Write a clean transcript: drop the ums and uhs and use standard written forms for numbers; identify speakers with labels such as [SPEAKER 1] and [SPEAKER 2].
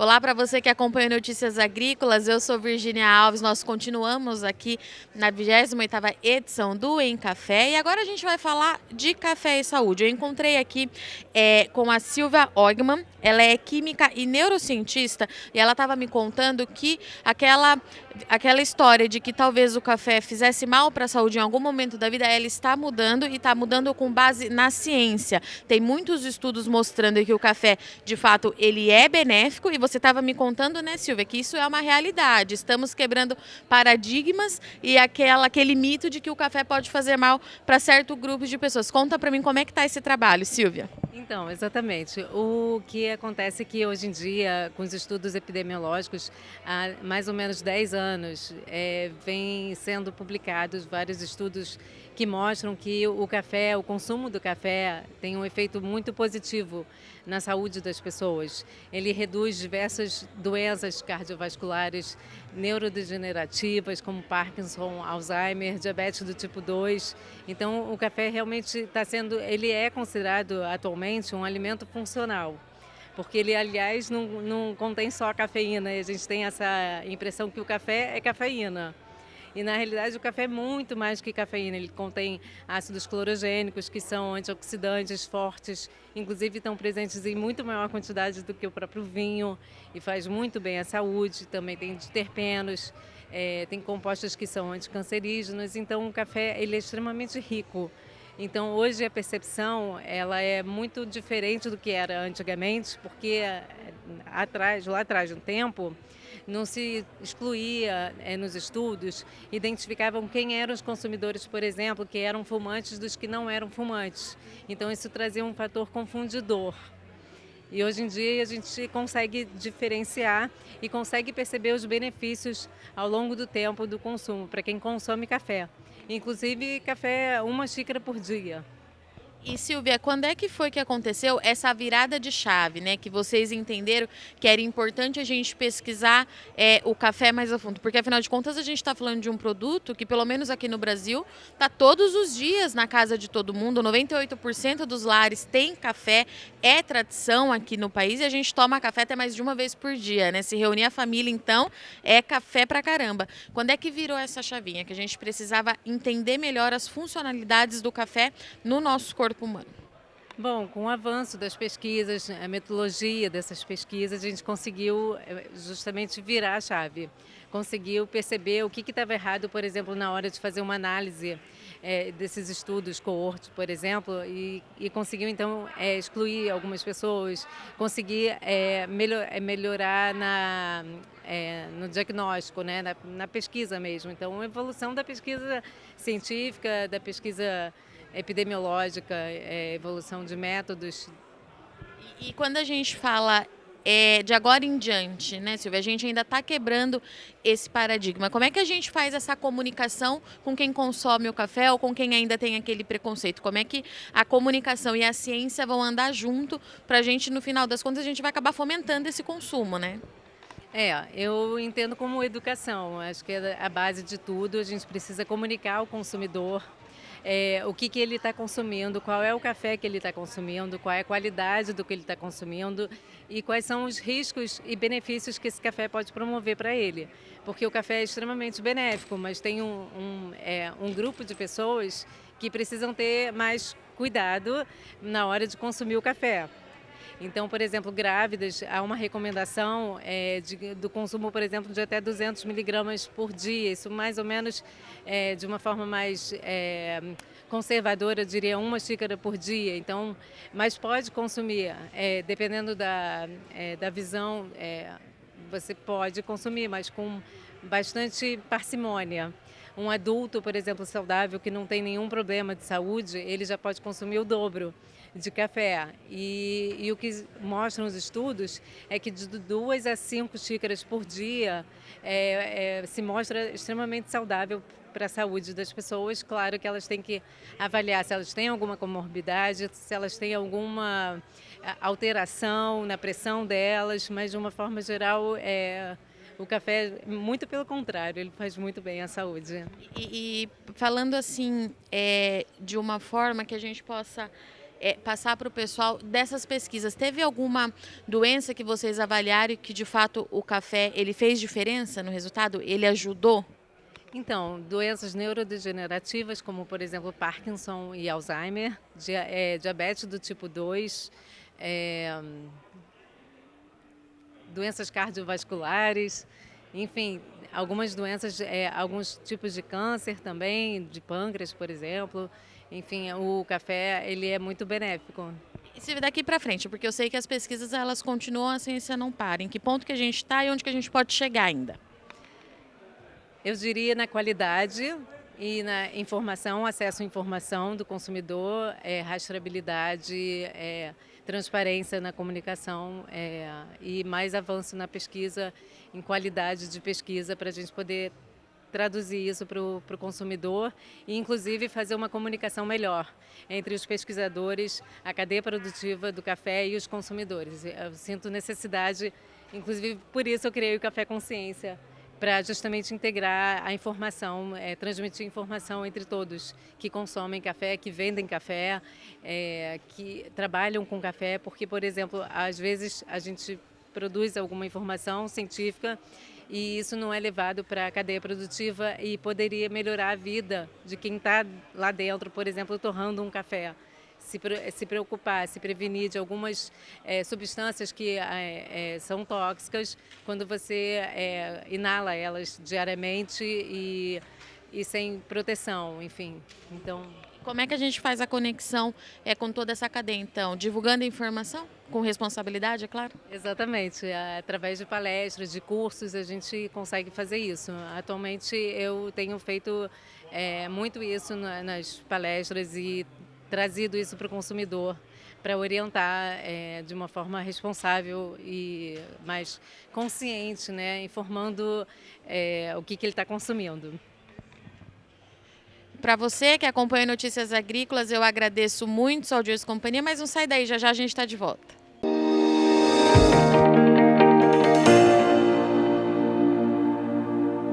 [SPEAKER 1] Olá para você que acompanha Notícias Agrícolas, eu sou Virgínia Alves, nós continuamos aqui na 28ª edição do Em Café e agora a gente vai falar de café e saúde. Eu encontrei aqui com a Silvia Ogman, ela é química e neurocientista e ela estava me contando que aquela história de que talvez o café fizesse mal para a saúde em algum momento da vida, ela está mudando e está mudando com base na ciência. Tem muitos estudos mostrando que o café, de fato, ele é benéfico e você estava me contando, né, Silvia, que isso é uma realidade. Estamos quebrando paradigmas e aquele mito de que o café pode fazer mal para certo grupo de pessoas. Conta para mim como é que está esse trabalho, Silvia.
[SPEAKER 2] Então, exatamente. O que acontece é que hoje em dia, com os estudos epidemiológicos, há mais ou menos 10 anos, vem sendo publicados vários estudos que mostram que o café, o consumo do café, tem um efeito muito positivo na saúde das pessoas. Ele reduz diversas doenças cardiovasculares, neurodegenerativas, como Parkinson, Alzheimer, diabetes do tipo 2. Então, o café realmente ele é considerado atualmente um alimento funcional. Porque ele, aliás, não contém só cafeína. E a gente tem essa impressão que o café é cafeína. E, na realidade, o café é muito mais que cafeína. Ele contém ácidos clorogênicos, que são antioxidantes fortes, inclusive estão presentes em muito maior quantidade do que o próprio vinho, e faz muito bem à saúde. Também tem terpenos, tem compostos que são anticancerígenos. Então, o café ele é extremamente rico. Então, hoje a percepção ela é muito diferente do que era antigamente, porque lá atrás, no tempo, não se excluía nos estudos, identificavam quem eram os consumidores, por exemplo, que eram fumantes dos que não eram fumantes. Então, isso trazia um fator confundidor. E hoje em dia a gente consegue diferenciar e consegue perceber os benefícios ao longo do tempo do consumo, para quem consome café. Inclusive café 1 xícara por dia.
[SPEAKER 1] E Silvia, quando é que foi que aconteceu essa virada de chave, né? Que vocês entenderam que era importante a gente pesquisar o café mais a fundo? Porque afinal de contas a gente está falando de um produto que, pelo menos aqui no Brasil, está todos os dias na casa de todo mundo. 98% dos lares tem café, é tradição aqui no país e a gente toma café até mais de uma vez por dia, né? Se reunir a família, então, é café pra caramba. Quando é que virou essa chavinha? Que a gente precisava entender melhor as funcionalidades do café no nosso corpo humano.
[SPEAKER 2] Bom, com o avanço das pesquisas, a metodologia dessas pesquisas, a gente conseguiu justamente virar a chave. Conseguiu perceber o que estava errado, por exemplo, na hora de fazer uma análise desses estudos, coorte, por exemplo, e conseguiu, então, excluir algumas pessoas, conseguir melhorar no diagnóstico, né, na pesquisa mesmo. Então, a evolução da pesquisa científica, da pesquisa epidemiológica, evolução de métodos.
[SPEAKER 1] E quando a gente fala de agora em diante, né, Silvia, a gente ainda está quebrando esse paradigma. Como é que a gente faz essa comunicação com quem consome o café ou com quem ainda tem aquele preconceito? Como é que a comunicação e a ciência vão andar junto para a gente, no final das contas, a gente vai acabar fomentando esse consumo, né?
[SPEAKER 2] Eu entendo como educação. Acho que é a base de tudo. A gente precisa comunicar ao consumidor o que ele está consumindo, qual é o café que ele está consumindo, qual é a qualidade do que ele está consumindo e quais são os riscos e benefícios que esse café pode promover para ele. Porque o café é extremamente benéfico, mas tem um grupo de pessoas que precisam ter mais cuidado na hora de consumir o café. Então, por exemplo, grávidas, há uma recomendação do consumo, por exemplo, de até 200 miligramas por dia. Isso mais ou menos, de uma forma mais conservadora, eu diria 1 xícara por dia. Então, mas pode consumir, dependendo da visão, você pode consumir, mas com bastante parcimônia. Um adulto, por exemplo, saudável, que não tem nenhum problema de saúde, ele já pode consumir o dobro de café. E o que mostram os estudos é que de 2 a 5 xícaras por dia se mostra extremamente saudável para a saúde das pessoas. Claro que elas têm que avaliar se elas têm alguma comorbidade, se elas têm alguma alteração na pressão delas, mas de uma forma geral o café, muito pelo contrário, ele faz muito bem à saúde.
[SPEAKER 1] E falando assim, de uma forma que a gente possa passar para o pessoal dessas pesquisas. Teve alguma doença que vocês avaliaram e que de fato o café ele fez diferença no resultado? Ele ajudou?
[SPEAKER 2] Então, doenças neurodegenerativas, como por exemplo Parkinson e Alzheimer, diabetes do tipo 2, eh, doenças cardiovasculares, enfim, algumas doenças, alguns tipos de câncer também, de pâncreas, por exemplo. Enfim, o café ele é muito benéfico.
[SPEAKER 1] E se daqui para frente, porque eu sei que as pesquisas elas continuam, a ciência não para. Em que ponto que a gente está e onde que a gente pode chegar ainda?
[SPEAKER 2] Eu diria na qualidade e na informação, acesso à informação do consumidor, rastreabilidade, transparência na comunicação, e mais avanço na pesquisa, em qualidade de pesquisa, para a gente poder traduzir isso para o consumidor e, inclusive, fazer uma comunicação melhor entre os pesquisadores, a cadeia produtiva do café e os consumidores. Eu sinto necessidade, inclusive por isso eu criei o Café Consciência, para justamente integrar a informação, transmitir informação entre todos que consomem café, que vendem café, que trabalham com café, porque, por exemplo, às vezes a gente produz alguma informação científica e isso não é levado para a cadeia produtiva e poderia melhorar a vida de quem está lá dentro, por exemplo, torrando um café. Se preocupar, se prevenir de algumas substâncias que são tóxicas quando você inala elas diariamente e sem proteção, enfim. Então,
[SPEAKER 1] Como é que a gente faz a conexão com toda essa cadeia, então? Divulgando a informação? Com responsabilidade, é claro?
[SPEAKER 2] exatamente, através de palestras, de cursos, a gente consegue fazer isso. Atualmente eu tenho feito muito isso nas palestras e trazido isso para o consumidor, para orientar de uma forma responsável e mais consciente, né, informando o que ele está consumindo.
[SPEAKER 1] Para você que acompanha Notícias Agrícolas, eu agradeço muito sua audiência e companhia, mas não sai daí, já já a gente está de volta.